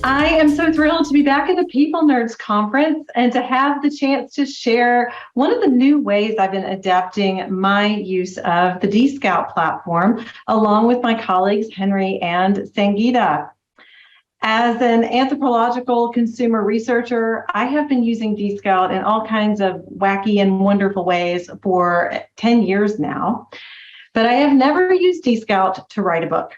I am so thrilled to be back at the People Nerds Conference and to have the chance to share one of the new ways I've been adapting my use of the Dscout platform, along with my colleagues Henry and Sangita. As an anthropological consumer researcher, I have been using Dscout in all kinds of wacky and wonderful ways for 10 years now, but I have never used Dscout to write a book.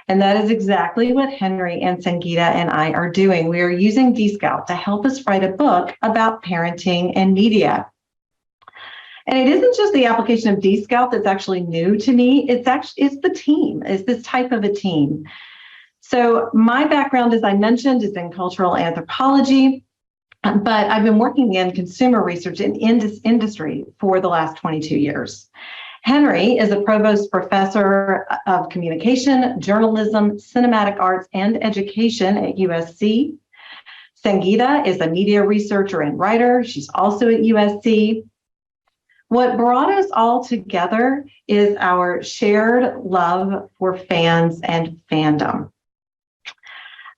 And that is exactly what Henry and Sangita and I are doing. We are using Dscout to help us write a book about parenting and media. And it isn't just the application of Dscout that's actually new to me. It's the team. It's this type of a team. So my background, as I mentioned, is in cultural anthropology, but I've been working in consumer research in industry for the last 22 years. Henry is a provost professor of communication, journalism, cinematic arts, and education at USC. Sangita is a media researcher and writer. She's also at USC. What brought us all together is our shared love for fans and fandom.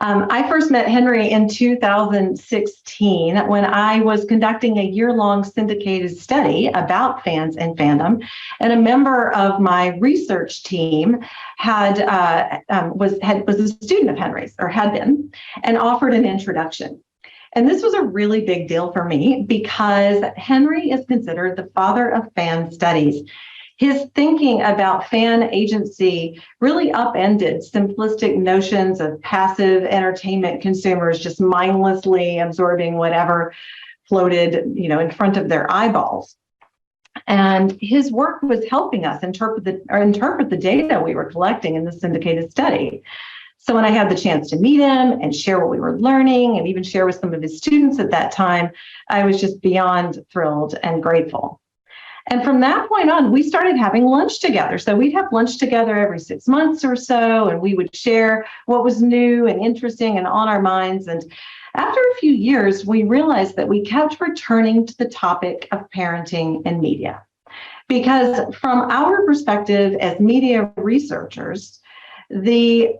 I first met Henry in 2016 when I was conducting a year-long syndicated study about fans and fandom, and a member of my research team was a student of Henry's, or had been, and offered an introduction. And this was a really big deal for me because Henry is considered the father of fan studies. His thinking about fan agency really upended simplistic notions of passive entertainment consumers just mindlessly absorbing whatever floated, in front of their eyeballs. And his work was helping us interpret the data we were collecting in the syndicated study. So when I had the chance to meet him and share what we were learning and even share with some of his students at that time, I was just beyond thrilled and grateful. And from that point on, we started having lunch together. So we'd have lunch together every 6 months or so, and we would share what was new and interesting and on our minds. And after a few years, we realized that we kept returning to the topic of parenting and media. Because from our perspective as media researchers, the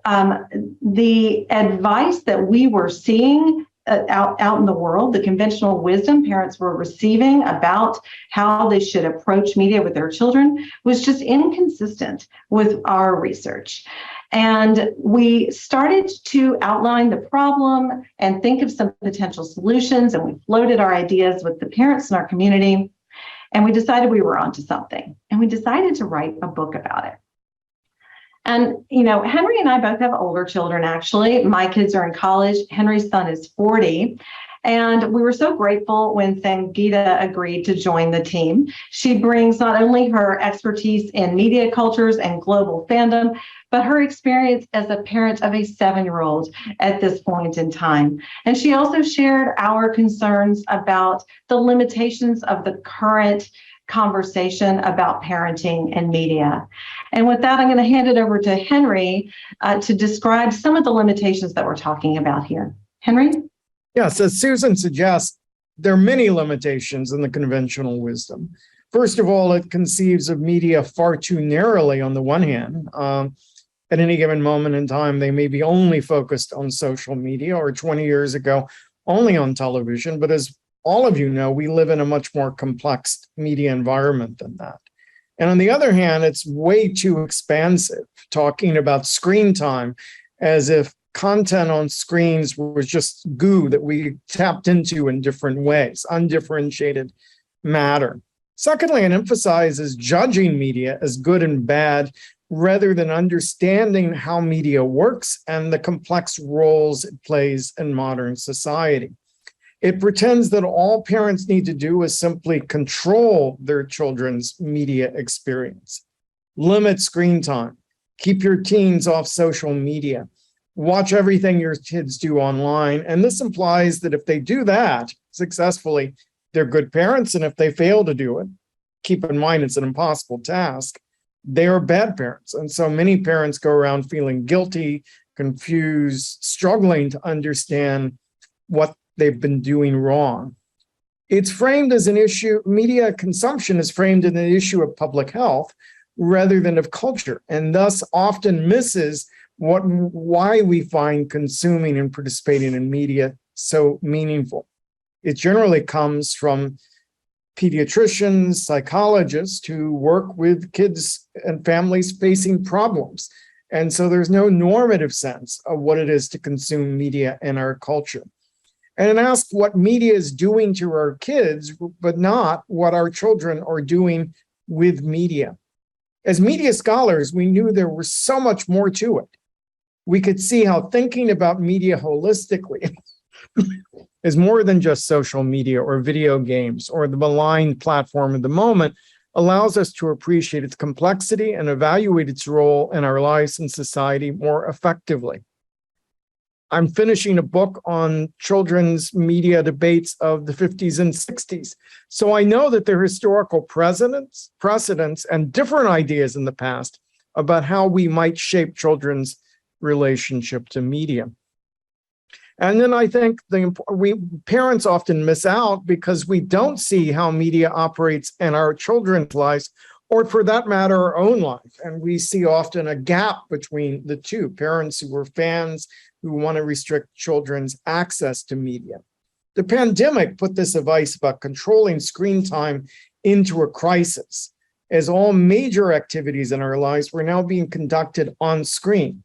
advice that we were seeing out in the world, the conventional wisdom parents were receiving about how they should approach media with their children was just inconsistent with our research. And we started to outline the problem and think of some potential solutions, and we floated our ideas with the parents in our community, and we decided we were onto something, and we decided to write a book about it. And, Henry and I both have older children, actually. My kids are in college. Henry's son is 40. And we were so grateful when Sangita agreed to join the team. She brings not only her expertise in media cultures and global fandom, but her experience as a parent of a 7-year-old at this point in time. And she also shared our concerns about the limitations of the current conversation about parenting and media. And with that, I'm going to hand it over to Henry to describe some of the limitations that we're talking about here. Henry? Yes, as Susan suggests, there are many limitations in the conventional wisdom. First of all, it conceives of media far too narrowly on the one hand. At any given moment in time, they may be only focused on social media, or 20 years ago, only on television. But as all of you know, we live in a much more complex media environment than that. And on the other hand, it's way too expansive, talking about screen time as if content on screens was just goo that we tapped into in different ways, undifferentiated matter. Secondly, it emphasizes judging media as good and bad rather than understanding how media works and the complex roles it plays in modern society. It pretends that all parents need to do is simply control their children's media experience. Limit screen time. Keep your teens off social media. Watch everything your kids do online. And this implies that if they do that successfully, they're good parents. And if they fail to do it, keep in mind it's an impossible task, they are bad parents. And so many parents go around feeling guilty, confused, struggling to understand what they've been doing wrong. It's framed as an issue, media consumption is framed as an issue of public health rather than of culture, and thus often misses why we find consuming and participating in media so meaningful. It generally comes from pediatricians, psychologists who work with kids and families facing problems. And so there's no normative sense of what it is to consume media in our culture. And ask what media is doing to our kids, but not what our children are doing with media. As media scholars, we knew there was so much more to it. We could see how thinking about media holistically is more than just social media or video games or the malign platform of the moment, allows us to appreciate its complexity and evaluate its role in our lives and society more effectively. I'm finishing a book on children's media debates of the 50s and 60s. So I know that there are historical precedents and different ideas in the past about how we might shape children's relationship to media. And then I think parents often miss out because we don't see how media operates in our children's lives, or for that matter, our own life. And we see often a gap between the two, parents who are fans who want to restrict children's access to media. The pandemic put this advice about controlling screen time into a crisis, as all major activities in our lives were now being conducted on screen.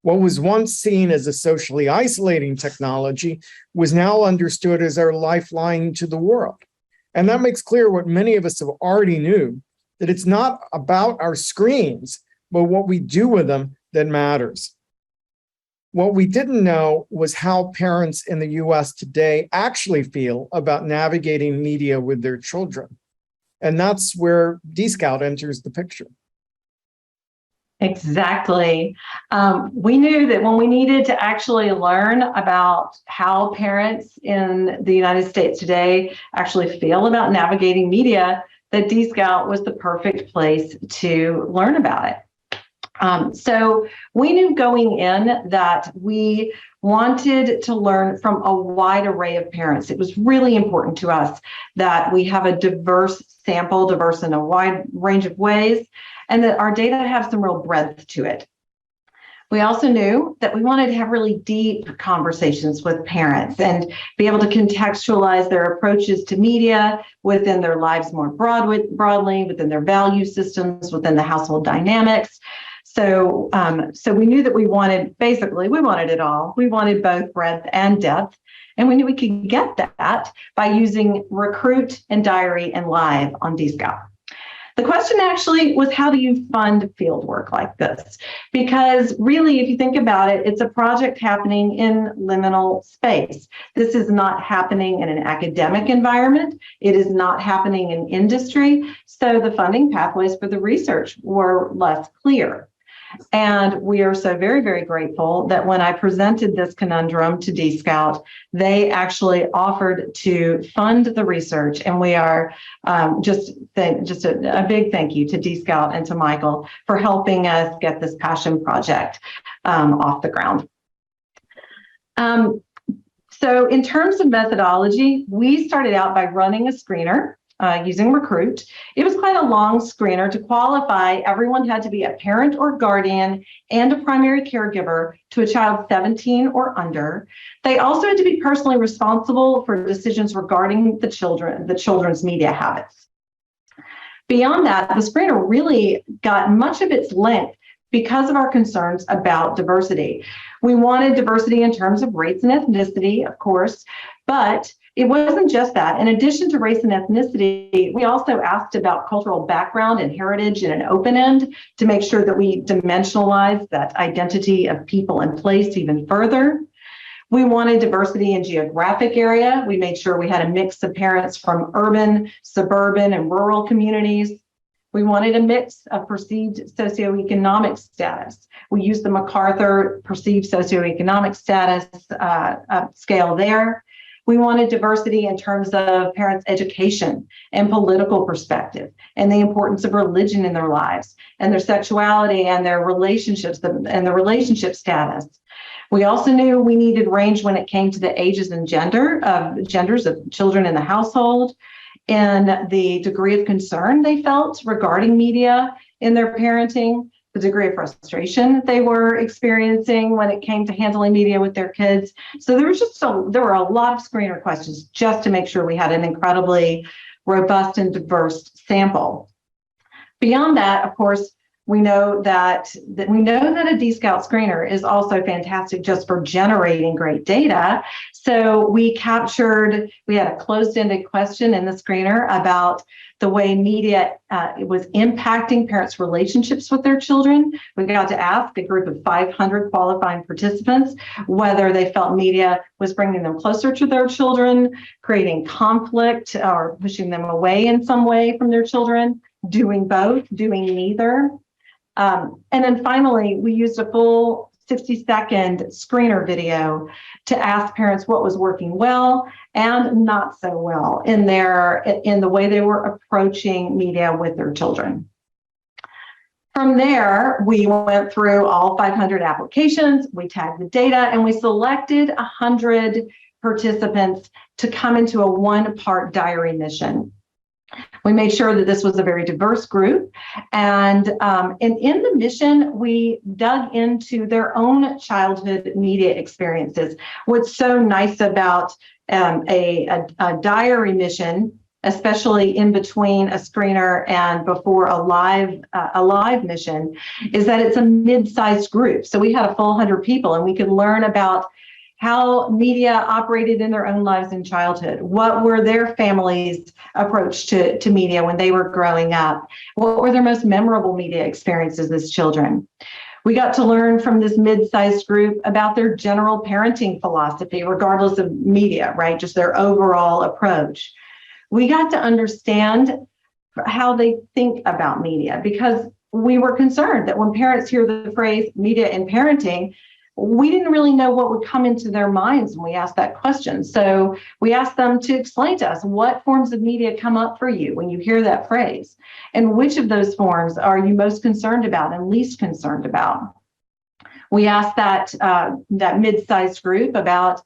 What was once seen as a socially isolating technology was now understood as our lifeline to the world. And that makes clear what many of us have already knew, that it's not about our screens, but what we do with them that matters. What we didn't know was how parents in the US today actually feel about navigating media with their children. And that's where Dscout enters the picture. Exactly. We knew that when we needed to actually learn about how parents in the United States today actually feel about navigating media, that Dscout was the perfect place to learn about it. So we knew going in that we wanted to learn from a wide array of parents. It was really important to us that we have a diverse sample, diverse in a wide range of ways, and that our data have some real breadth to it. We also knew that we wanted to have really deep conversations with parents and be able to contextualize their approaches to media within their lives more broadly, within their value systems, within the household dynamics. So we knew that we wanted it all. We wanted both breadth and depth. And we knew we could get that by using Recruit and Diary and Live on Dscout. The question actually was, how do you fund field work like this? Because really, if you think about it, it's a project happening in liminal space. This is not happening in an academic environment. It is not happening in industry. So the funding pathways for the research were less clear. And we are so very, very grateful that when I presented this conundrum to Dscout, they actually offered to fund the research. And we are just a big thank you to Dscout and to Michael for helping us get this passion project off the ground. So in terms of methodology, we started out by running a screener using Recruit. It was quite a long screener. To qualify, everyone had to be a parent or guardian and a primary caregiver to a child 17 or under. They also had to be personally responsible for decisions regarding the children's media habits. Beyond that, the screener really got much of its length because of our concerns about diversity. We wanted diversity in terms of race and ethnicity, of course, but it wasn't just that. In addition to race and ethnicity, we also asked about cultural background and heritage in an open end to make sure that we dimensionalize that identity of people and place even further. We wanted diversity in geographic area. We made sure we had a mix of parents from urban, suburban, and rural communities. We wanted a mix of perceived socioeconomic status. We used the MacArthur perceived socioeconomic status scale there. We wanted diversity in terms of parents' education and political perspective and the importance of religion in their lives and their sexuality and their relationships and the relationship status. We also knew we needed range when it came to the ages and genders of children in the household and the degree of concern they felt regarding media in their parenting. the degree of frustration that they were experiencing when it came to handling media with their kids. So there were a lot of screener questions just to make sure we had an incredibly robust and diverse sample. Beyond that, of course, we know that a Dscout screener is also fantastic just for generating great data. So we had a closed-ended question in the screener about the way media was impacting parents' relationships with their children. We got to ask a group of 500 qualifying participants whether they felt media was bringing them closer to their children, creating conflict, or pushing them away in some way from their children, doing both, doing neither. And then finally, we used a full 60-second screener video to ask parents what was working well and not so well in the way they were approaching media with their children. From there, we went through all 500 applications, we tagged the data, and we selected 100 participants to come into a one-part diary mission. We made sure that this was a very diverse group. And in the mission, we dug into their own childhood media experiences. What's so nice about a diary mission, especially in between a screener and before a live mission, is that it's a mid-sized group. So we had a full 100 people, and we could learn about how media operated in their own lives in childhood. What were their families' approach to media when they were growing up? What were their most memorable media experiences as children? We got to learn from this mid-sized group about their general parenting philosophy, regardless of media, right? Just their overall approach. We got to understand how they think about media, because we were concerned that when parents hear the phrase media and parenting, we didn't really know what would come into their minds when we asked that question. So we asked them to explain to us what forms of media come up for you when you hear that phrase, and which of those forms are you most concerned about and least concerned about. We asked that mid-sized group about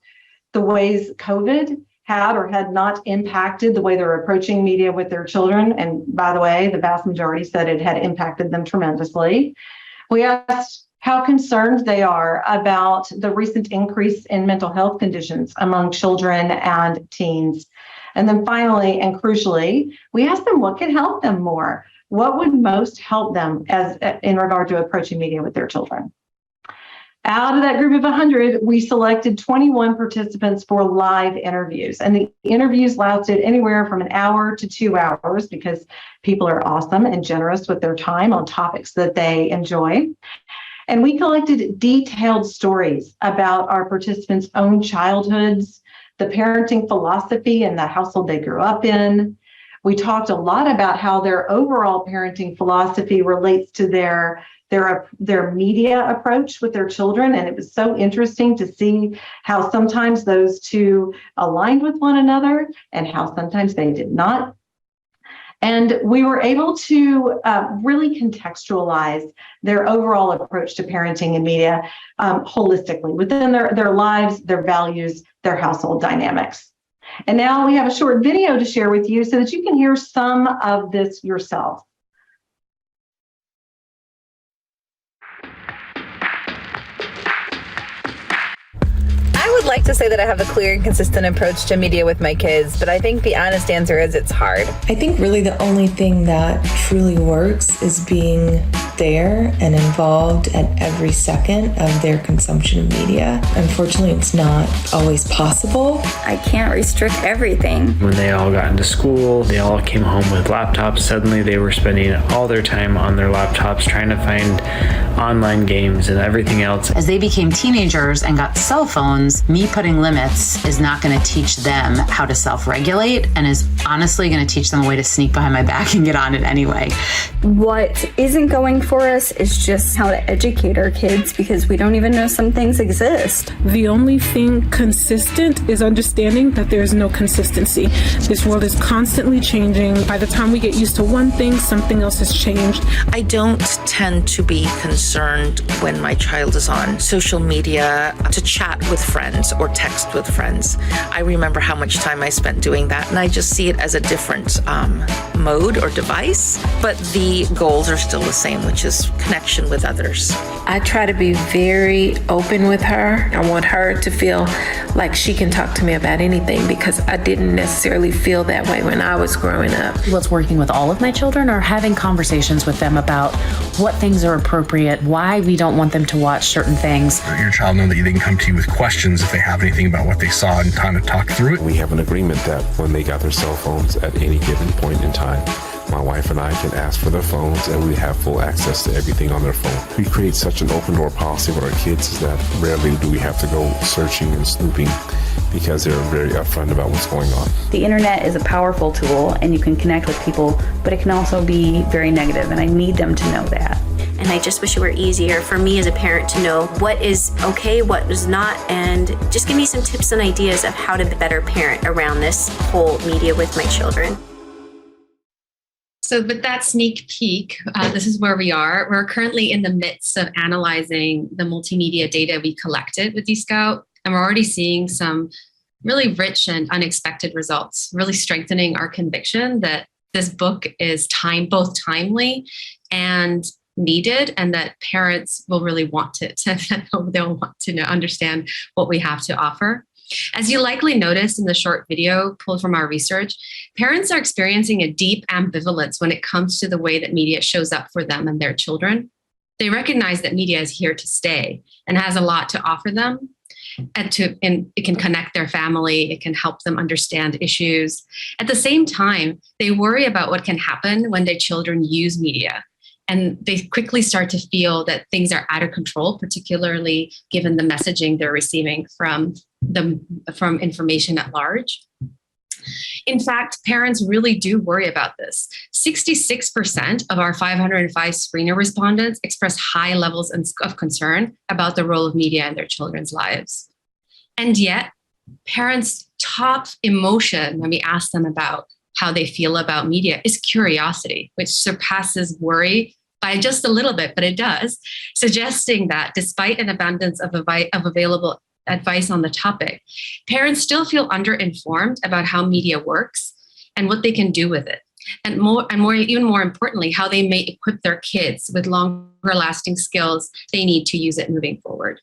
the ways COVID had or had not impacted the way they're approaching media with their children. And by the way, the vast majority said it had impacted them tremendously. We asked how concerned they are about the recent increase in mental health conditions among children and teens. And then finally, and crucially, we asked them what could help them more. What would most help them in regard to approaching media with their children? Out of that group of 100, we selected 21 participants for live interviews. And the interviews lasted anywhere from an hour to 2 hours, because people are awesome and generous with their time on topics that they enjoy. And we collected detailed stories about our participants' own childhoods, the parenting philosophy and the household they grew up in. We talked a lot about how their overall parenting philosophy relates to their media approach with their children. And it was so interesting to see how sometimes those two aligned with one another and how sometimes they did not. And we were able to really contextualize their overall approach to parenting and media holistically within their lives, their values, their household dynamics. And now we have a short video to share with you so that you can hear some of this yourself. I would like to say that I have a clear and consistent approach to media with my kids, but I think the honest answer is it's hard. I think really the only thing that truly works is being there and involved at every second of their consumption of media. Unfortunately, it's not always possible. I can't restrict everything. When they all got into school, they all came home with laptops. Suddenly they were spending all their time on their laptops trying to find online games and everything else. As they became teenagers and got cell phones, me putting limits is not going to teach them how to self-regulate, and is honestly going to teach them a way to sneak behind my back and get on it anyway. What isn't going for us is just how to educate our kids, because we don't even know some things exist. The only thing consistent is understanding that there's no consistency. This world is constantly changing. By the time we get used to one thing, something else has changed. I don't tend to be concerned when my child is on social media to chat with friends or text with friends. I remember how much time I spent doing that, and I just see it as a different mode or device, but the goals are still the same, which much as connection with others. I try to be very open with her. I want her to feel like she can talk to me about anything, because I didn't necessarily feel that way when I was growing up. What's working with all of my children are having conversations with them about what things are appropriate, why we don't want them to watch certain things. Your child know that they can come to you with questions if they have anything about what they saw and kind of talk through it. We have an agreement that when they got their cell phones at any given point in time, my wife and I can ask for their phones and we have full access to everything on their phone. We create such an open door policy with our kids that rarely do we have to go searching and snooping, because they're very upfront about what's going on. The internet is a powerful tool and you can connect with people, but it can also be very negative, and I need them to know that. And I just wish it were easier for me as a parent to know what is okay, what is not, and just give me some tips and ideas of how to better parent around this whole media with my children. So with that sneak peek, this is where we are. We're currently in the midst of analyzing the multimedia data we collected with Dscout, and we're already seeing some really rich and unexpected results, really strengthening our conviction that this book is both timely and needed, and that parents will really want it. They'll want to understand what we have to offer. As you likely noticed in the short video pulled from our research, parents are experiencing a deep ambivalence when it comes to the way that media shows up for them and their children. They recognize that media is here to stay and has a lot to offer them, and it can connect their family, it can help them understand issues. At the same time, they worry about what can happen when their children use media. And they quickly start to feel that things are out of control, particularly given the messaging they're receiving from information at large. In fact, parents really do worry about this. 66% of our 505 screener respondents express high levels of concern about the role of media in their children's lives. And yet, parents' top emotion when we ask them about how they feel about media is curiosity, which surpasses worry by just a little bit, but it does, suggesting that despite an abundance of available advice on the topic, parents still feel underinformed about how media works and what they can do with it. And even more importantly, how they may equip their kids with longer lasting skills they need to use it moving forward.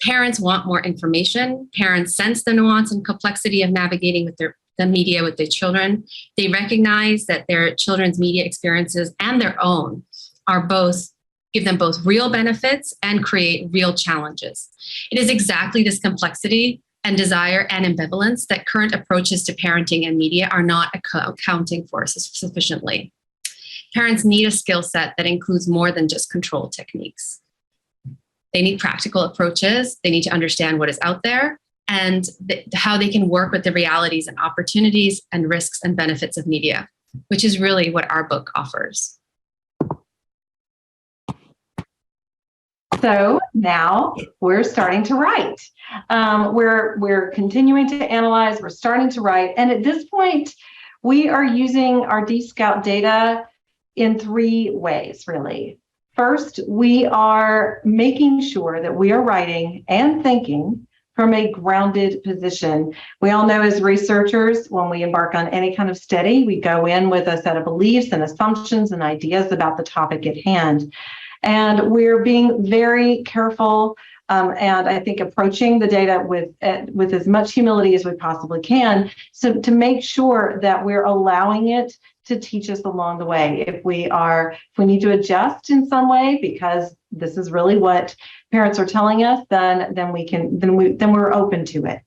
Parents want more information. Parents sense the nuance and complexity of navigating with the media with their children. They recognize that their children's media experiences and their own give them both real benefits and create real challenges. It is exactly this complexity and desire and ambivalence that current approaches to parenting and media are not accounting for sufficiently. Parents need a skill set that includes more than just control techniques. They need practical approaches. They need to understand what is out there and how they can work with the realities and opportunities and risks and benefits of media, which is really what our book offers. So now we're starting to write. We're continuing to analyze, we're starting to write. And at this point, we are using our Dscout data in 3 ways, really. First, we are making sure that we are writing and thinking from a grounded position. We all know as researchers, when we embark on any kind of study, we go in with a set of beliefs and assumptions and ideas about the topic at hand. And we're being very careful and I think approaching the data with as much humility as we possibly can, so to make sure that we're allowing it to teach us along the way. If we need to adjust in some way because this is really what parents are telling us, then we're open to it.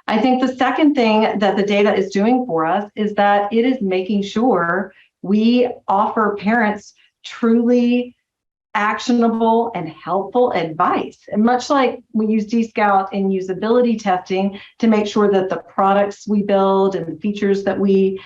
I think the second thing that the data is doing for us is that it is making sure we offer parents truly actionable and helpful advice. And much like we use Dscout in usability testing to make sure that the products we build and the features that we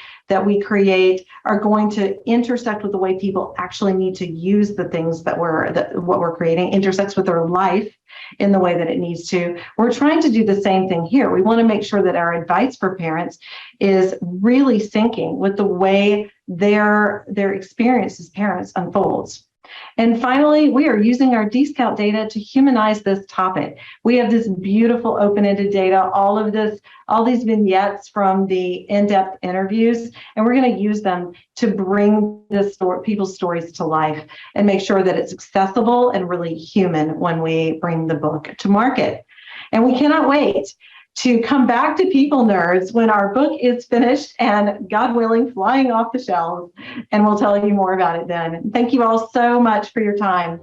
create are going to intersect with the way people actually need to use the things what we're creating, intersects with their life in the way that it needs to. We're trying to do the same thing here. We want to make sure that our advice for parents is really syncing with the way their experience as parents unfolds. And finally, we are using our Dscout data to humanize this topic. We have this beautiful open-ended data, all these vignettes from the in-depth interviews, and we're going to use them to bring people's stories to life and make sure that it's accessible and really human when we bring the book to market. And we cannot wait to come back to People Nerds when our book is finished and, God willing, flying off the shelves, and we'll tell you more about it then. Thank you all so much for your time.